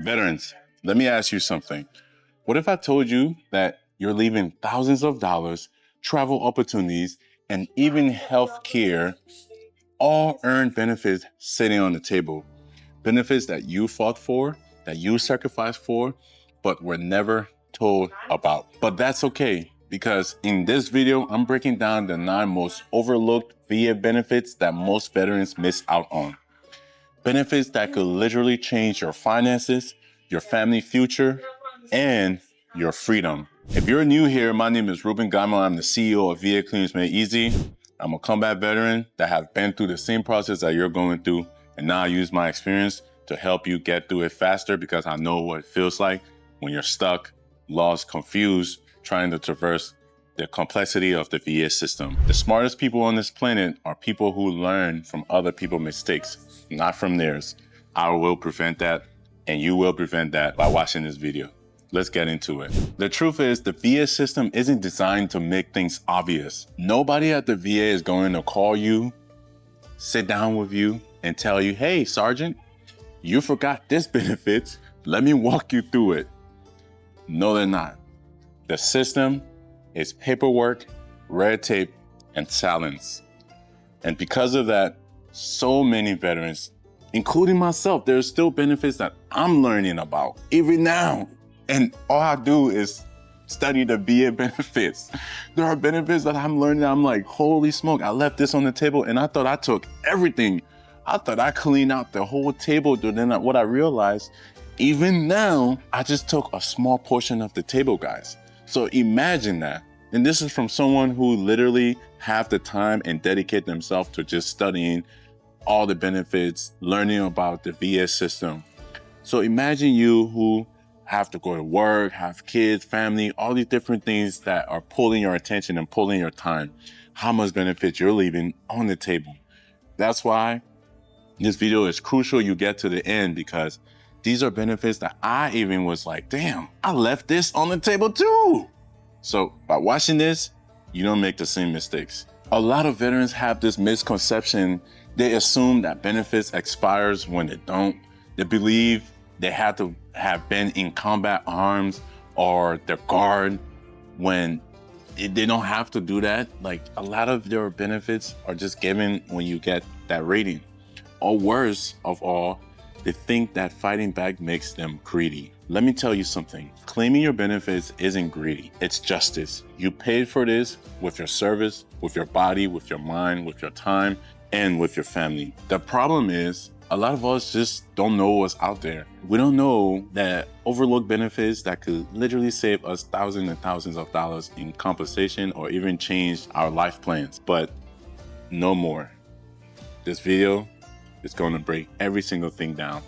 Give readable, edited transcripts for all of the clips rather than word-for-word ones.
Veterans, let me ask you something. What if I told you that you're leaving thousands of dollars, travel opportunities, and even health care, all earned benefits sitting on the table? Benefits that you fought for, that you sacrificed for, but were never told about. But that's okay, because in this video, I'm breaking down the 9 most overlooked VA benefits that most veterans miss out on. Benefits that could literally change your finances, your family future, and your freedom. If you're new here, my name is Reuben Geimah. I'm the CEO of VA Claims Made Easy. I'm a combat veteran that has been through the same process that you're going through, and now I use my experience to help you get through it faster because I know what it feels like when you're stuck, lost, confused, trying to traverse the complexity of the VA system. The smartest people on this planet are people who learn from other people's mistakes, not from theirs. I will prevent that, and you will prevent that by watching this video. Let's get into it. The truth is, the VA system isn't designed to make things obvious. Nobody at the VA is going to call you, sit down with you, and tell you, hey, Sergeant, you forgot this benefit. Let me walk you through it. No, they're not. The system is paperwork, red tape, and silence. And because of that, so many veterans, including myself, there's still benefits that I'm learning about, even now. And all I do is study the VA benefits. There are benefits that I'm learning. I'm like, holy smoke, I left this on the table and I thought I took everything. I thought I cleaned out the whole table. But then what I realized, even now, I just took a small portion of the table, guys. So imagine that. And this is from someone who literally have the time and dedicate themselves to just studying all the benefits, learning about the VA system. So imagine you who have to go to work, have kids, family, all these different things that are pulling your attention and pulling your time. How much benefit you're leaving on the table. That's why this video is crucial you get to the end, because these are benefits that I even was like, damn, I left this on the table too. So by watching this, you don't make the same mistakes. A lot of veterans have this misconception. They assume that benefits expires when they don't. They believe they have to have been in combat arms or the guard when they don't have to do that. Like, a lot of their benefits are just given when you get that rating. Or worse of all, they think that fighting back makes them greedy. Let me tell you something. Claiming your benefits isn't greedy, it's justice. You paid for this with your service, with your body, with your mind, with your time, and with your family. The problem is, a lot of us just don't know what's out there. We don't know that overlooked benefits that could literally save us thousands and thousands of dollars in compensation or even change our life plans. But no more. This video is going to break every single thing down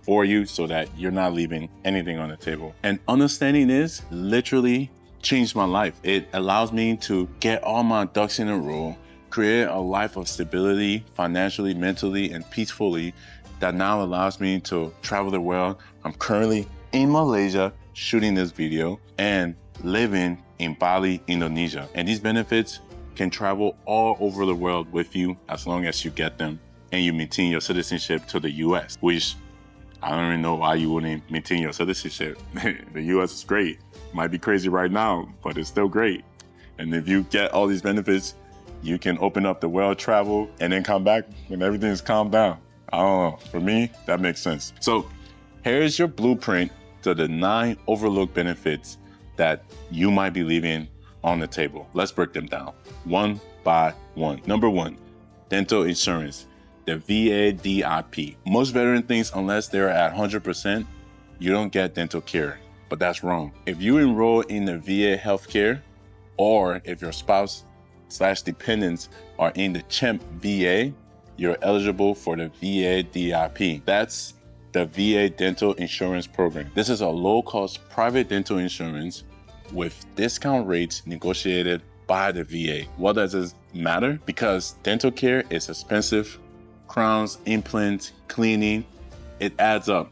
for you so that you're not leaving anything on the table. And understanding this literally changed my life. It allows me to get all my ducks in a row, create a life of stability, financially, mentally, and peacefully, that now allows me to travel the world. I'm currently in Malaysia shooting this video and living in Bali, Indonesia. And these benefits can travel all over the world with you as long as you get them and you maintain your citizenship to the US, which I don't even know why you wouldn't maintain your citizenship. The US is great. Might be crazy right now, but it's still great. And if you get all these benefits, you can open up the world, travel, and then come back when everything's calmed down. I don't know, for me, that makes sense. So here's your blueprint to the 9 overlooked benefits that you might be leaving on the table. Let's break them down one by one. Number 1, dental insurance, the VADIP. Most veteran thinks unless they're at 100%, you don't get dental care, but that's wrong. If you enroll in the VA healthcare, or if your spouse/dependents are in the CHEMP VA, you're eligible for the VADIP. That's the VA Dental Insurance Program. This is a low-cost private dental insurance with discount rates negotiated by the VA. What does this matter? Because dental care is expensive. Crowns, implants, cleaning, it adds up.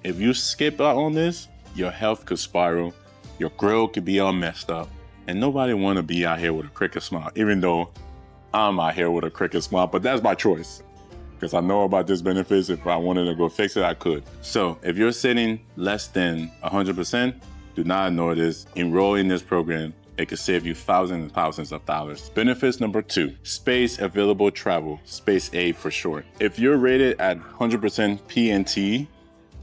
If you skip out on this, your health could spiral, your grill could be all messed up, and nobody want to be out here with a crooked smile, even though I'm out here with a crooked smile, but that's my choice. because I know about this benefits. If I wanted to go fix it, I could. So if you're sitting less than 100%, do not ignore this. Enroll in this program. It could save you thousands and thousands of dollars. Benefits number 2, space available travel, space A for short. If you're rated at 100% PNT,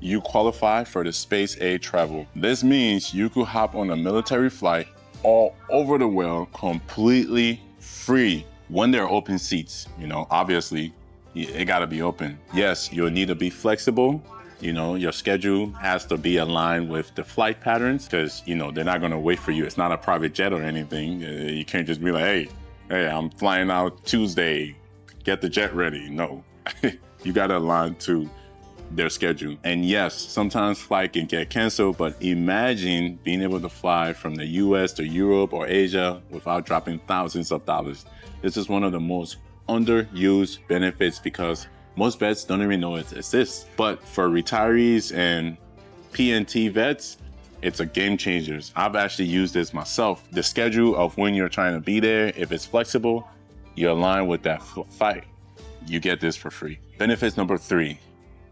you qualify for the space A travel. This means you could hop on a military flight all over the world completely free when there are open seats. You know, obviously, it gotta be open. Yes, you'll need to be flexible. You know, your schedule has to be aligned with the flight patterns because, you know, they're not gonna wait for you. It's not a private jet or anything. You can't just be like, hey, I'm flying out Tuesday, get the jet ready. No, you gotta align to their schedule. And yes, sometimes flight can get canceled, but imagine being able to fly from the US to Europe or Asia without dropping thousands of dollars. This is one of the most underused benefits because most vets don't even know it exists. But for retirees and PNT vets, it's a game changer. I've actually used this myself. The schedule of when you're trying to be there, if it's flexible, you align with that flight. You get this for free. Benefits number 3,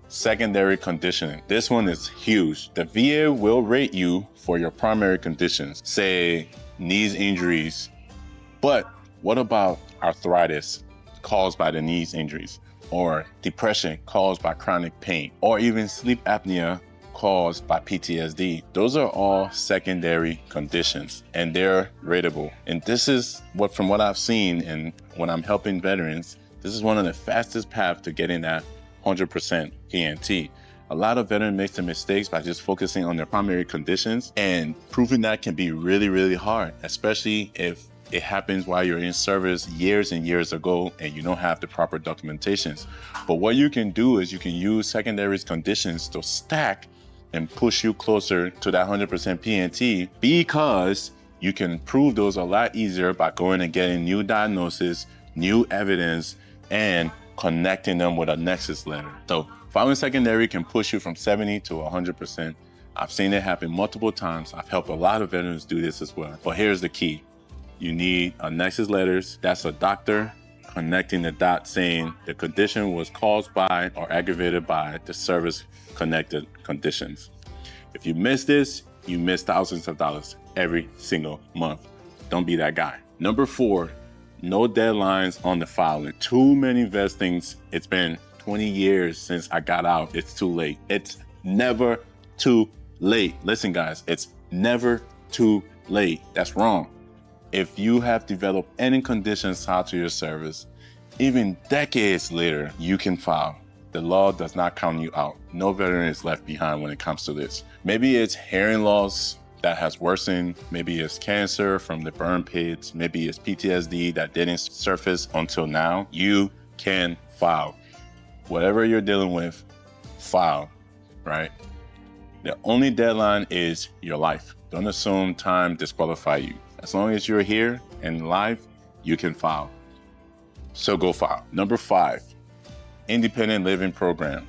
secondary conditioning. This one is huge. The VA will rate you for your primary conditions, say knees injuries. But what about arthritis caused by the knees injuries? Or depression caused by chronic pain, or even sleep apnea caused by PTSD. Those are all secondary conditions and they're rateable. And this is from what I've seen and when I'm helping veterans, this is one of the fastest paths to getting that 100% PNT. A lot of veterans make the mistakes by just focusing on their primary conditions, and proving that can be really, really hard, especially if it happens while you're in service years and years ago and you don't have the proper documentations. But what you can do is you can use secondary conditions to stack and push you closer to that 100% PNT, because you can prove those a lot easier by going and getting new diagnosis, new evidence, and connecting them with a nexus letter. So filing secondary can push you from 70 to 100%. I've seen it happen multiple times. I've helped a lot of veterans do this as well. But here's the key. You need a nexus letters. That's a doctor connecting the dots saying the condition was caused by or aggravated by the service-connected conditions. If you miss this, you miss thousands of dollars every single month. Don't be that guy. Number 4, no deadlines on the filing. Too many vets think it's been 20 years since I got out. It's too late. It's never too late. Listen, guys, it's never too late. That's wrong. If you have developed any conditions tied to your service, even decades later, you can file. The law does not count you out. No veteran is left behind when it comes to this. Maybe it's hearing loss that has worsened. Maybe it's cancer from the burn pits. Maybe it's PTSD that didn't surface until now. You can file. Whatever you're dealing with, file, right? The only deadline is your life. Don't assume time disqualify you. As long as you're here and live, you can file. So go file. Number 5, independent living program,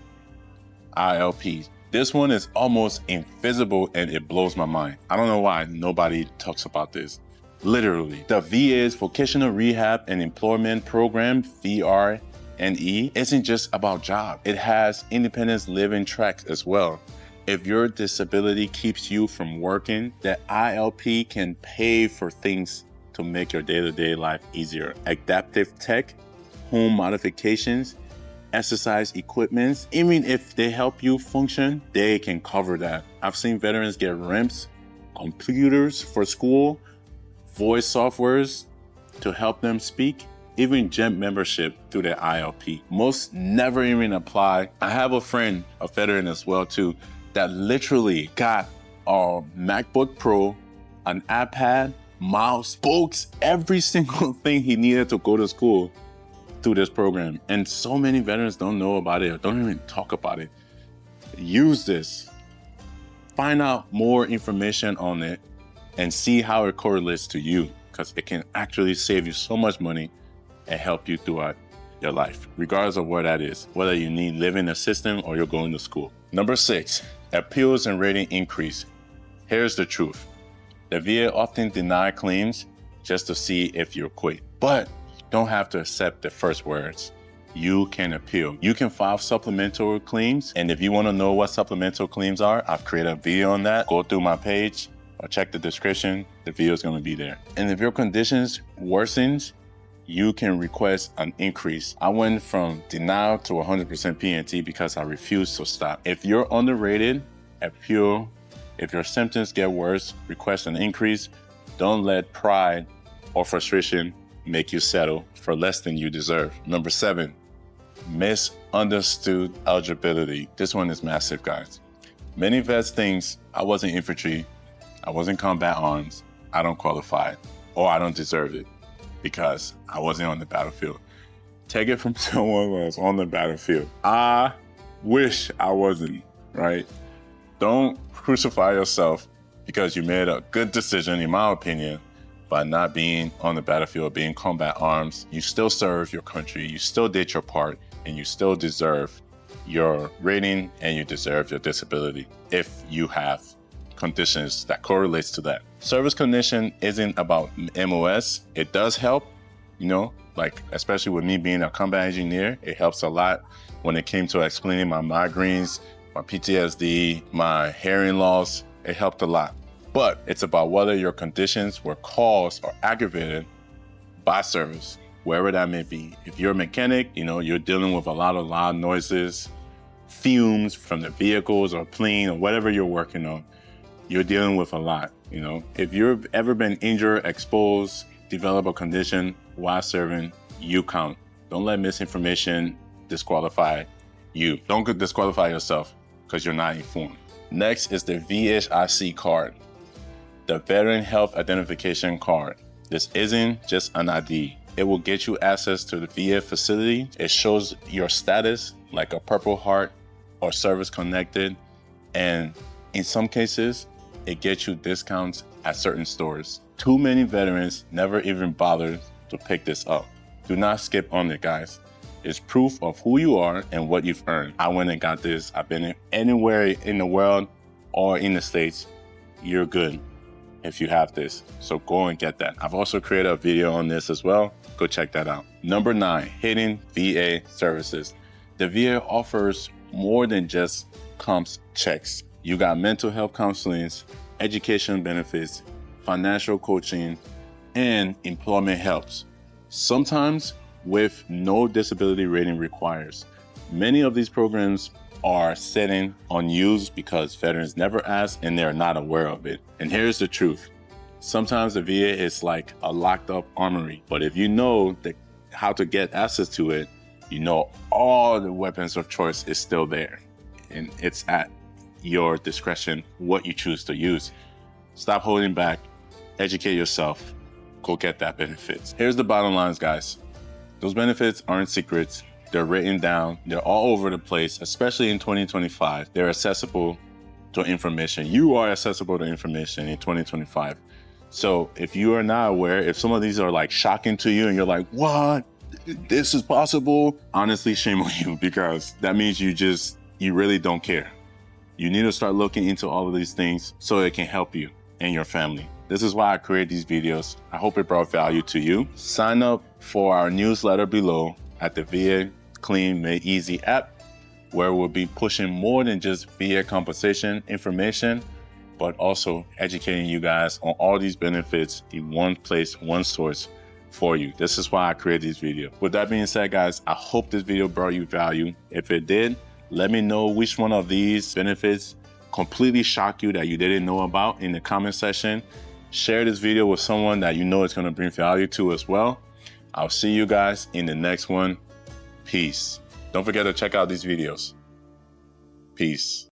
ILP. This one is almost invisible and it blows my mind. I don't know why nobody talks about this. Literally, the VA's Vocational Rehab and Employment Program, VR&E, isn't just about job. It has independence living tracks as well. If your disability keeps you from working, the ILP can pay for things to make your day-to-day life easier. Adaptive tech, home modifications, exercise equipments. Even if they help you function, they can cover that. I've seen veterans get ramps, computers for school, voice softwares to help them speak, even gym membership through their ILP. Most never even apply. I have a friend, a veteran as well too, that literally got a MacBook Pro, an iPad, mouse, books, every single thing he needed to go to school through this program. And so many veterans don't know about it or don't even talk about it. Use this. Find out more information on it and see how it correlates to you, because it can actually save you so much money and help you throughout your life, regardless of where that is, whether you need living assistance or you're going to school. Number 6, appeals and rating increase. Here's the truth. The VA often deny claims just to see if you're quit, but you don't have to accept the first words. you can appeal. You can file supplemental claims, and if you want to know what supplemental claims are, I've created a video on that. Go through my page or check the description. The video is going to be there. And if your conditions worsens, you can request an increase. I went from denial to 100% PNT because I refused to stop. If you're underrated, appeal. If your symptoms get worse, request an increase. Don't let pride or frustration make you settle for less than you deserve. Number 7, misunderstood eligibility. This one is massive, guys. Many vets think I wasn't infantry, I wasn't combat arms, I don't qualify, or I don't deserve it because I wasn't on the battlefield. Take it from someone who was on the battlefield. I wish I wasn't, right? Don't crucify yourself because you made a good decision, in my opinion, by not being on the battlefield, being combat arms. You still serve your country, you still did your part, and you still deserve your rating and you deserve your disability if you have conditions that correlates to that. Service condition isn't about MOS. It does help, you know, like especially with me being a combat engineer, it helps a lot when it came to explaining my migraines, my PTSD, my hearing loss. It helped a lot. But it's about whether your conditions were caused or aggravated by service, wherever that may be. If you're a mechanic, you know, you're dealing with a lot of loud noises, fumes from the vehicles or plane or whatever you're working on. You're dealing with a lot, you know. If you've ever been injured, exposed, develop a condition while serving, you count. Don't let misinformation disqualify you. Don't disqualify yourself because you're not informed. Next is the VHIC Card, the Veteran Health Identification Card. This isn't just an ID. It will get you access to the VA facility. It shows your status, like a Purple Heart or service connected. And in some cases, it gets you discounts at certain stores. Too many veterans never even bothered to pick this up. Do not skip on it, guys. It's proof of who you are and what you've earned. I went and got this. I've been anywhere in the world or in the States. You're good if you have this. So go and get that. I've also created a video on this as well. Go check that out. Number 9, hidden VA services. The VA offers more than just comps checks. You got mental health counseling, education benefits, financial coaching, and employment helps. Sometimes with no disability rating requires. Many of these programs are sitting unused because veterans never ask and they're not aware of it. And here's the truth. Sometimes the VA is like a locked up armory, but if you know how to get access to it, you know all the weapons of choice is still there. And it's at your discretion what you choose to use. Stop holding back, educate yourself, go get that benefits. Here's the bottom lines, guys. Those benefits aren't secrets. They're written down. They're all over the place, especially in 2025. They're accessible to information. You are accessible to information in 2025. So if you are not aware, if some of these are like shocking to you and you're like, what? This is possible? Honestly, shame on you, because that means you really don't care. You need to start looking into all of these things so it can help you and your family. This is why I create these videos. I hope it brought value to you. Sign up for our newsletter below at the VA Clean Made Easy app, where we'll be pushing more than just VA compensation information, but also educating you guys on all these benefits in one place, one source for you. This is why I create these videos. With that being said, guys, I hope this video brought you value. If it did, let me know which one of these benefits completely shocked you that you didn't know about in the comment section. Share this video with someone that you know it's going to bring value to as well. I'll see you guys in the next one. Peace. Don't forget to check out these videos. Peace.